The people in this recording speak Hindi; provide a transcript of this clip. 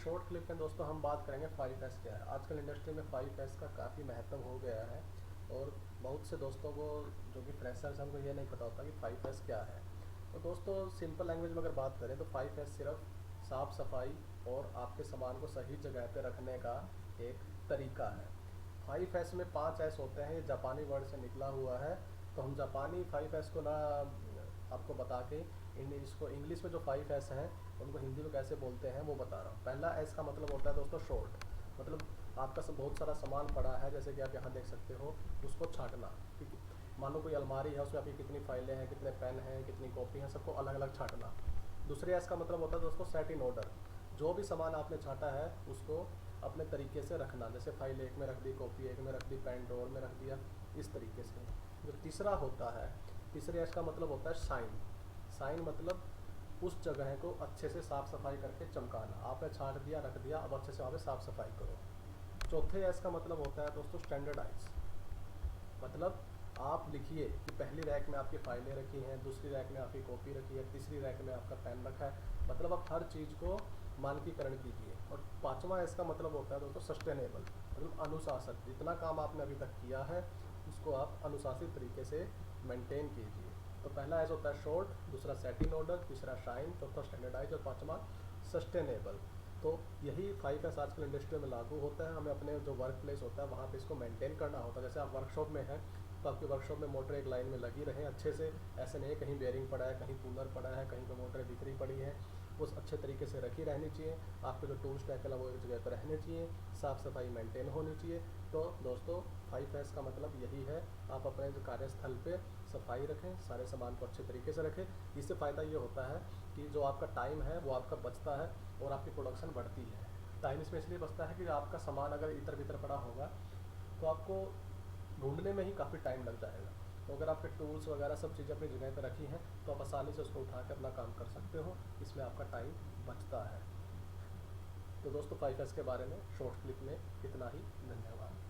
शॉर्ट क्लिप में दोस्तों हम बात करेंगे 5S क्या है। आजकल इंडस्ट्री में 5S का काफ़ी महत्व हो गया है और बहुत से दोस्तों को जो कि फ्रेशर्स हैं उनको ये नहीं पता होता कि 5S क्या है। तो दोस्तों सिंपल लैंग्वेज में अगर बात करें तो 5S सिर्फ साफ़ सफाई और आपके सामान को सही जगह पे रखने का एक तरीका है। 5S में 5S होते हैं, ये जापानी वर्ड से निकला हुआ है। तो हम जापानी 5S को ना आपको बता के इसको इंग्लिश में जो 5S हैं उनको हिंदी में कैसे बोलते हैं वो बता रहा हूँ। पहला एस का मतलब होता है दोस्तों शॉर्ट, मतलब आपका सब बहुत सारा सामान पड़ा है, जैसे कि आप यहाँ देख सकते हो, उसको छांटना। ठीक है, मान लो कोई अलमारी है, उसमें आपकी कितनी फाइलें हैं, कितने पेन हैं, कितनी कॉपी हैं, सबको अलग अलग छांटना। दूसरे एस का मतलब होता है दोस्तों सेट इन ऑर्डर, जो भी सामान आपने छांटा है उसको अपने तरीके से रखना, जैसे फाइल एक में रख दी, कॉपी एक में रख दी, पेन ड्रॉर में रख दिया, इस तरीके से। जो तीसरा होता है, तीसरे एस का मतलब होता है शाइन। शाइन मतलब उस जगह को अच्छे से साफ़ सफाई करके चमकाना। आपने छांट दिया, रख दिया, अब अच्छे से वहाँ पे साफ़ सफाई करो। चौथे एस का मतलब होता है दोस्तों स्टैंडर्डाइज, मतलब आप लिखिए कि पहली रैक में आपकी फाइलें रखी हैं, दूसरी रैक में आपकी कॉपी रखी है, तीसरी रैक में आपका पेन रखा है, मतलब आप हर चीज़ को मानकीकरण कीजिए। और पांचवा इसका मतलब होता है दोस्तों सस्टेनेबल, मतलब अनुशासन। जितना काम आपने अभी तक किया है उसको आप अनुशासित तरीके से मेंटेन कीजिए। तो पहला ऐसा होता है शॉर्ट, दूसरा सेट इन ऑर्डर, तीसरा शाइन, चौथा स्टैंडर्डाइज और पांचवा सस्टेनेबल। तो यही 5S आजकल इंडस्ट्री में लागू होता है। हमें अपने जो वर्क प्लेस होता है वहाँ पे इसको मेंटेन करना होता है। जैसे आप वर्कशॉप में हैं तो आपकी वर्कशॉप में मोटर एक लाइन में लगी रहे अच्छे से, ऐसे नहीं कहीं बेयरिंग पड़ा है, कहीं कूलर पड़ा है, कहीं पर मोटरें बिखरी पड़ी हैं, वो अच्छे तरीके से रखी रहनी चाहिए। आपके जो टूल्स टैकल है वो एक जगह पर रहने चाहिए, साफ़ सफाई मेंटेन होनी चाहिए। तो दोस्तों 5S का मतलब यही है, आप अपने जो कार्यस्थल पे सफाई रखें, सारे सामान को अच्छे तरीके से रखें। इससे फ़ायदा ये होता है कि जो आपका टाइम है वो आपका बचता है और आपकी प्रोडक्शन बढ़ती है। टाइम इसमें इसलिए बचता है कि आपका सामान अगर इधर भीतर पड़ा होगा तो आपको ढूंढने में ही काफ़ी टाइम लग जाएगा। तो अगर आपके टूल्स वगैरह सब चीज़ें अपनी जगह पर रखी हैं तो आप आसानी से उसको उठा कर अपना काम कर सकते हो, इसमें आपका टाइम बचता है। तो दोस्तों 5S के बारे में शॉर्ट क्लिप में इतना ही। धन्यवाद।